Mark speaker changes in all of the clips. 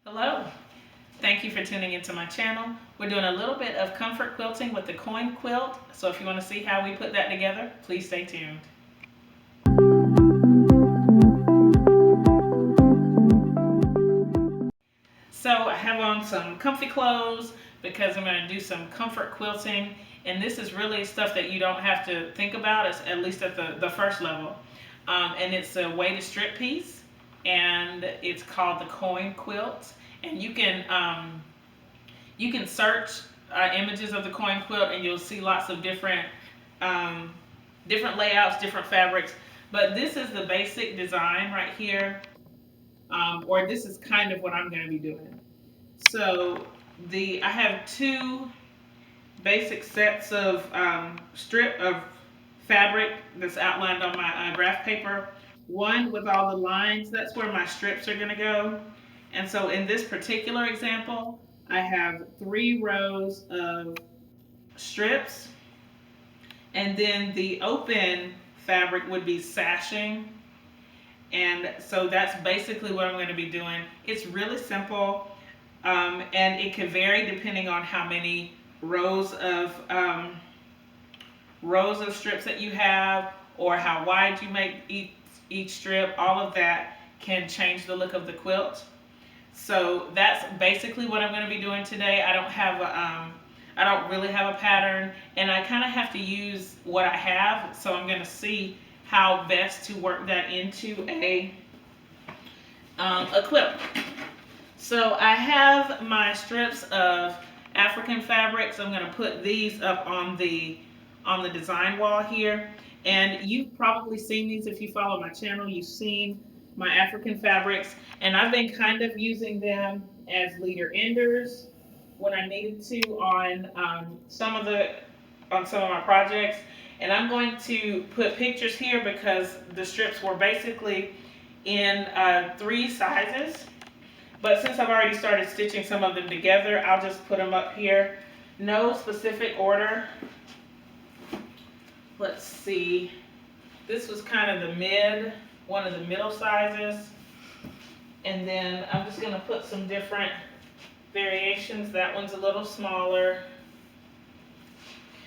Speaker 1: Hello, thank you for tuning into my channel. We're doing a little bit of comfort quilting with the coin quilt, so if you want to see how we put that together, please stay tuned. So I have on some comfy clothes because I'm going to do some comfort quilting, and this is really stuff that you don't have to think about, at least at the first level. And it's a weighted strip piece, and it's called the coin quilt. And you can search images of the coin quilt, and you'll see lots of different layouts, different fabrics. But this is the basic design right here, or this is kind of what I'm going to be doing. So I have two basic sets of strip of fabric that's outlined on my graph paper. One with all the lines, that's where my strips are going to go. And so in this particular example, I have 3 rows of strips, and then the open fabric would be sashing. And so that's basically what I'm going to be doing. It's really simple, and it can vary depending on how many rows of strips that you have, or how wide you make each strip. All of that can change the look of the quilt. So that's basically what I'm going to be doing today. I don't really have a pattern, and I kind of have to use what I have. So I'm going to see how best to work that into a quilt. So I have my strips of African fabric, so I'm going to put these up on the design wall here. And you've probably seen these if you follow my channel. You've seen my African fabrics, and I've been kind of using them as leader enders when I needed to on some of my projects. And I'm going to put pictures here because the strips were basically in 3 sizes. But since I've already started stitching some of them together, I'll just put them up here. No specific order. Let's see. This was kind of one of the middle sizes. And then I'm just going to put some different variations. That one's a little smaller.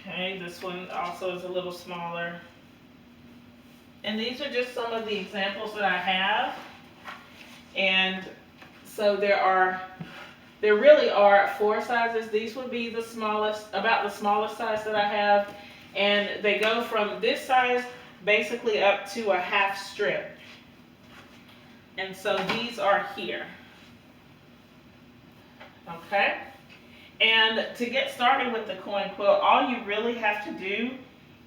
Speaker 1: Okay, this one also is a little smaller. And these are just some of the examples that I have. And so there really are 4 sizes. These would be the smallest, about the smallest size that I have. And they go from this size basically up to a half strip. And so these are here. Okay? And to get started with the coin quilt, all you really have to do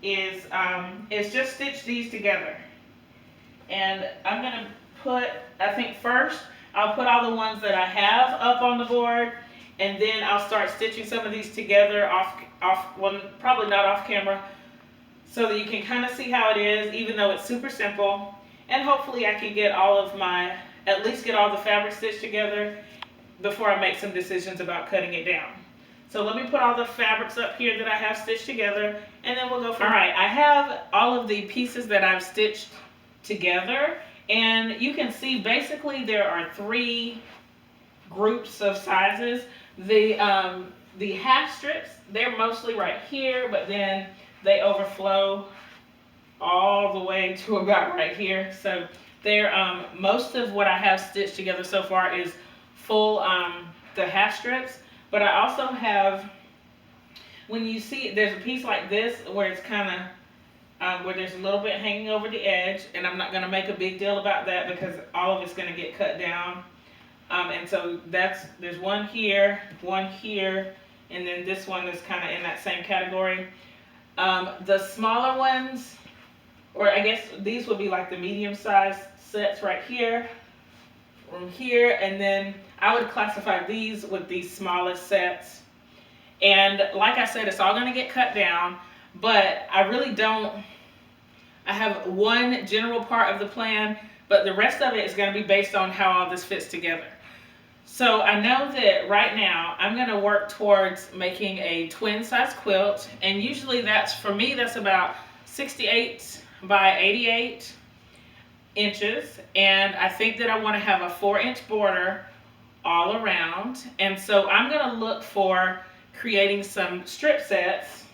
Speaker 1: is just stitch these together. And I'm going to put, I think first, I'll put all the ones that I have up on the board, and then I'll start stitching some of these together well, probably not off camera, so that you can kind of see how it is, even though it's super simple. And hopefully I can get at least get all the fabric stitched together before I make some decisions about cutting it down. So let me put all the fabrics up here that I have stitched together, and then we'll go from there. All right, I have all of the pieces that I've stitched together, and you can see basically there are 3 groups of sizes. The half strips, they're mostly right here, but then they overflow all the way to about right here. So they're most of what I have stitched together so far is full the half strips. But I also have, when you see there's a piece like this where it's kind of where there's a little bit hanging over the edge, and I'm not going to make a big deal about that because all of it's going to get cut down. And so there's one here, and then this one is kind of in that same category. The smaller ones, or I guess these would be like the medium-sized sets right here, from here, and then I would classify these with these smallest sets. And like I said, it's all going to get cut down, but I have one general part of the plan, but the rest of it is going to be based on how all this fits together. So I know that right now I'm going to work towards making a twin size quilt, and usually for me that's about 68 by 88 inches, and I think that I want to have a 4-inch border all around. And so I'm going to look for creating some strip sets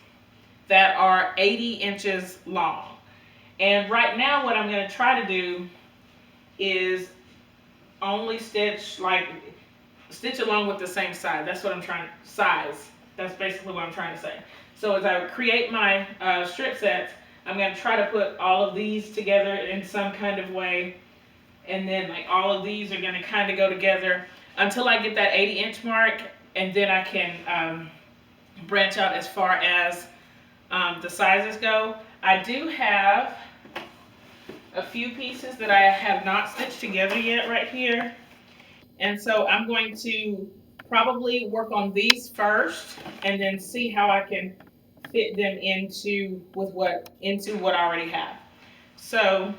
Speaker 1: that are 80 inches long. And right now what I'm going to try to do is only stitch along with the same side. That's what I'm trying to size. That's basically what I'm trying to say. So as I create my strip sets, I'm going to try to put all of these together in some kind of way, and then like all of these are going to kind of go together until I get that 80-inch mark, and then I can branch out as far as the sizes go. I do have a few pieces that I have not stitched together yet right here, and so I'm going to probably work on these first and then see how I can fit them into what I already have. So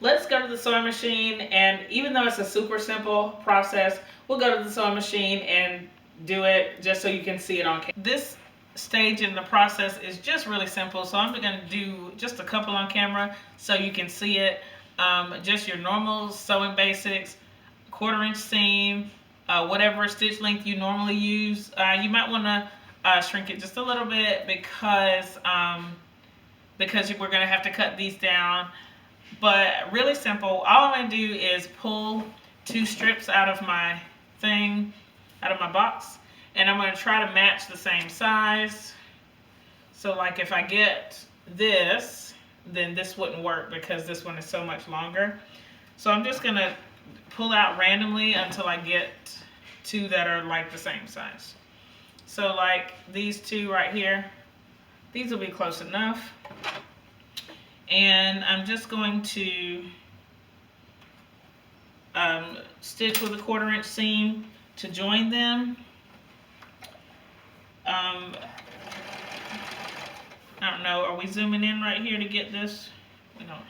Speaker 1: let's go to the sewing machine, and even though it's a super simple process, we'll go to the sewing machine and do it just so you can see it on camera. This stage in the process is just really simple, so I'm going to do just a couple on camera so you can see it. Just your normal sewing basics, 1/4 inch seam, whatever stitch length you normally use. You might want to shrink it just a little bit because we're going to have to cut these down. But really simple. All I'm going to do is pull 2 strips out of my box, and I'm going to try to match the same size. So like if I get this, then this wouldn't work because this one is so much longer. So I'm just going to pull out randomly until I get 2 that are like the same size. So like these 2 right here, these will be close enough. And I'm just going to stitch with a 1/4 inch seam to join them. I don't know, are we zooming in right here to get this? We don't,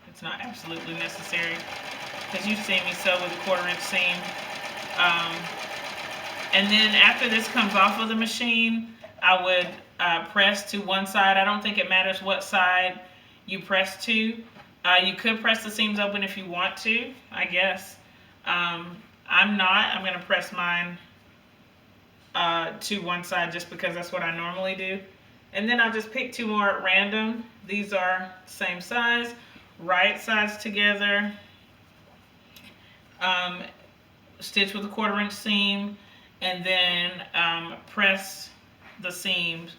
Speaker 1: it's not absolutely necessary because you've seen me sew with a 1/4 inch seam. And then after this comes off of the machine, I would press to one side. I don't think it matters what side you press to. You could press the seams open if you want to, I guess. I'm not. I'm going to press mine to one side just because that's what I normally do. And then I'll just pick 2 more at random. These are same size, right sides together. Stitch with a 1/4 inch seam, and then press the seams.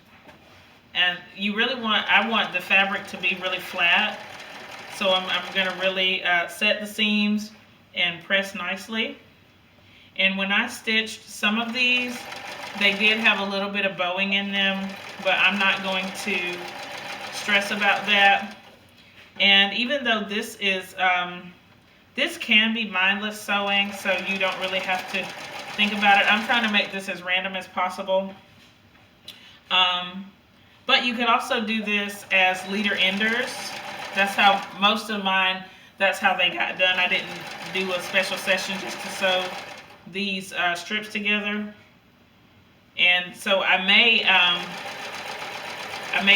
Speaker 1: And I want the fabric to be really flat, so I'm going to really set the seams and press nicely. And when I stitched some of these, they did have a little bit of bowing in them, but I'm not going to stress about that. And even though this is this can be mindless sewing, so you don't really have to think about it. I'm trying to make this as random as possible. But you could also do this as leader enders. That's how most of mine, that's how they got done. I didn't do a special session just to sew these strips together. And so I may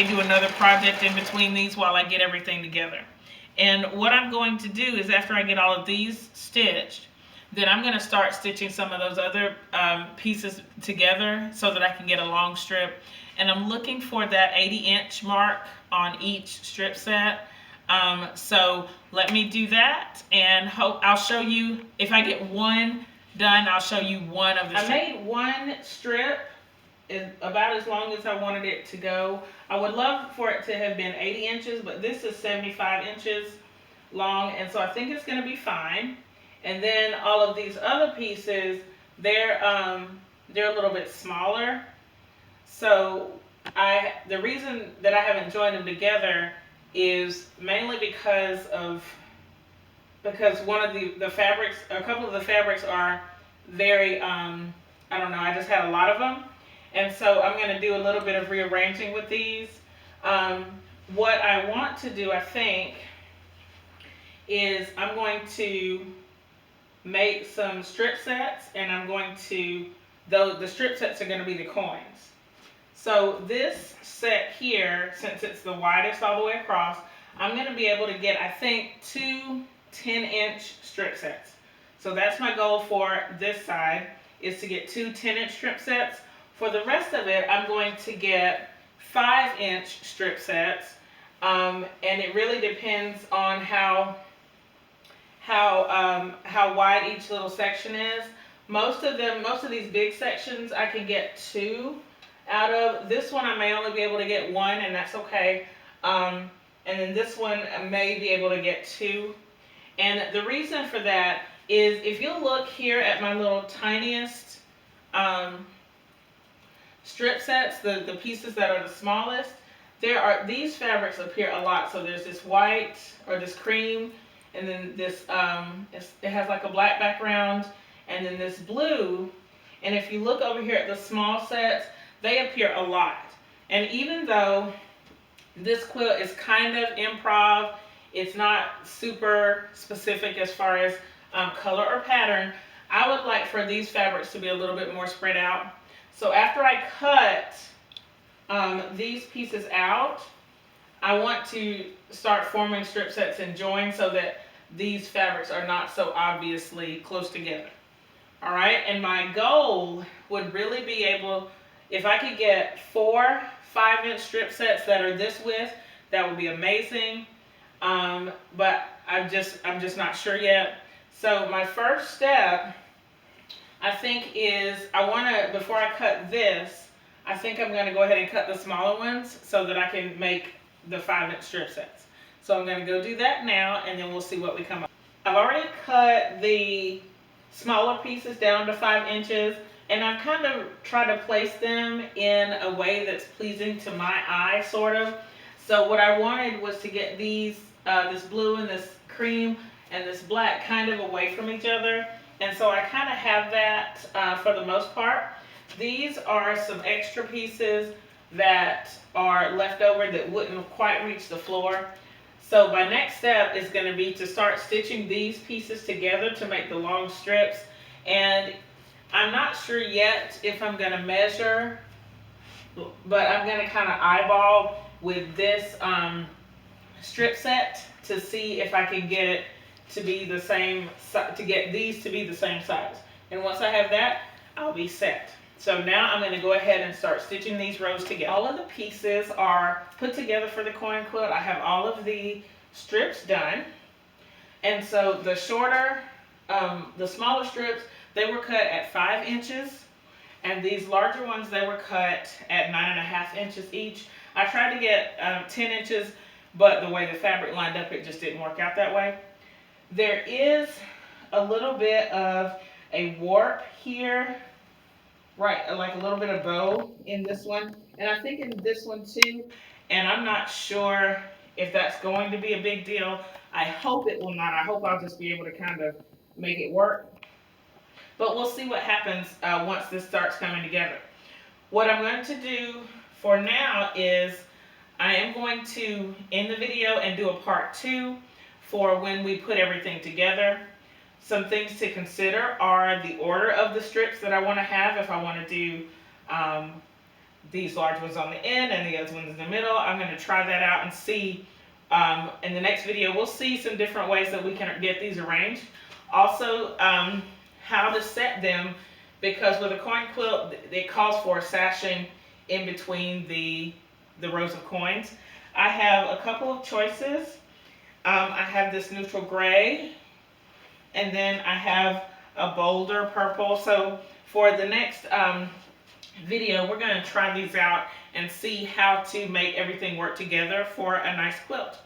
Speaker 1: do another project in between these while I get everything together. And what I'm going to do is after I get all of these stitched, then I'm going to start stitching some of those other pieces together so that I can get a long strip. And I'm looking for that 80-inch mark on each strip set. So let me do that, and I'll show you, if I get one done, I'll show you one of the strips. I made one strip is about as long as I wanted it to go. I would love for it to have been 80 inches, but this is 75 inches long, and so I think it's going to be fine. And then all of these other pieces, they're a little bit smaller. So the reason that I haven't joined them together is mainly because one of the fabrics, a couple of the fabrics are very, I don't know, I just had a lot of them. And so I'm going to do a little bit of rearranging with these. What I want to do, I think, is I'm going to make some strip sets, and I'm going to, the strip sets are going to be the coins. So this set here, since it's the widest all the way across, I'm going to be able to get, I think, 2 10-inch strip sets. So that's my goal for this side. is to get two 10-inch strip sets. For the rest of it, I'm going to get 5-inch strip sets, and it really depends on how wide each little section is. Most of these big sections, I can get 2 out of. This one I may only be able to get 1, and that's okay. And then this one I may be able to get 2. And the reason for that is, if you look here at my little tiniest strip sets, the pieces that are the smallest, these fabrics appear a lot. So there's this white, or this cream, and then this it has like a black background, and then this blue. And if you look over here at the small sets, they appear a lot. And even though this quilt is kind of improv, it's not super specific as far as color or pattern, I would like for these fabrics to be a little bit more spread out. So after I cut these pieces out, I want to start forming strip sets and join so that these fabrics are not so obviously close together. All right, and my goal would really be able, if I could get 4 5-inch strip sets that are this width, that would be amazing. But I'm just not sure yet. So my first step, I think, is before I cut this, I think I'm going to go ahead and cut the smaller ones so that I can make the 5-inch strip sets. So I'm going to go do that now, and then we'll see what we come up with. I've already cut the smaller pieces down to 5 inches, and I've kind of tried to place them in a way that's pleasing to my eye, sort of. So what I wanted was to get these, this blue and this cream and this black kind of away from each other. And so I kind of have that for the most part. These are some extra pieces that are left over that wouldn't quite reach the floor. So my next step is going to be to start stitching these pieces together to make the long strips. And I'm not sure yet if I'm going to measure, but I'm going to kind of eyeball with this strip set to see if I can get it to be the same, to get these to be the same size. And once I have that, I'll be set. So now I'm going to go ahead and start stitching these rows together. All of the pieces are put together for the coin quilt. I have all of the strips done. And so the shorter, the smaller strips, they were cut at 5 inches. And these larger ones, they were cut at 9.5 inches each. I tried to get 10 inches, but the way the fabric lined up, it just didn't work out that way. There is a little bit of a warp here. Right, like a little bit of bow in this one, and I think in this one too, and I'm not sure if that's going to be a big deal. I hope it will not. I hope I'll just be able to kind of make it work. But we'll see what happens once this starts coming together. What I'm going to do for now is I am going to end the video and do a part 2 for when we put everything together. Some things to consider are the order of the strips that I want to have. If I want to do these large ones on the end and the other ones in the middle, I'm going to try that out and see. In the next video, we'll see some different ways that we can get these arranged. Also, how to set them, because with a coin quilt, it calls for sashing in between the rows of coins. I have a couple of choices. I have this neutral gray, and then I have a bolder purple. So for the next video, we're going to try these out and see how to make everything work together for a nice quilt.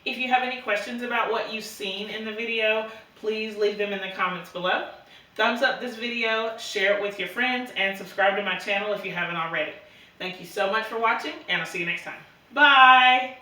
Speaker 1: If you have any questions about what you've seen in the video, please leave them in the comments below. Thumbs up this video, share it with your friends, and subscribe to my channel if you haven't already. Thank you so much for watching, and I'll see you next time. Bye!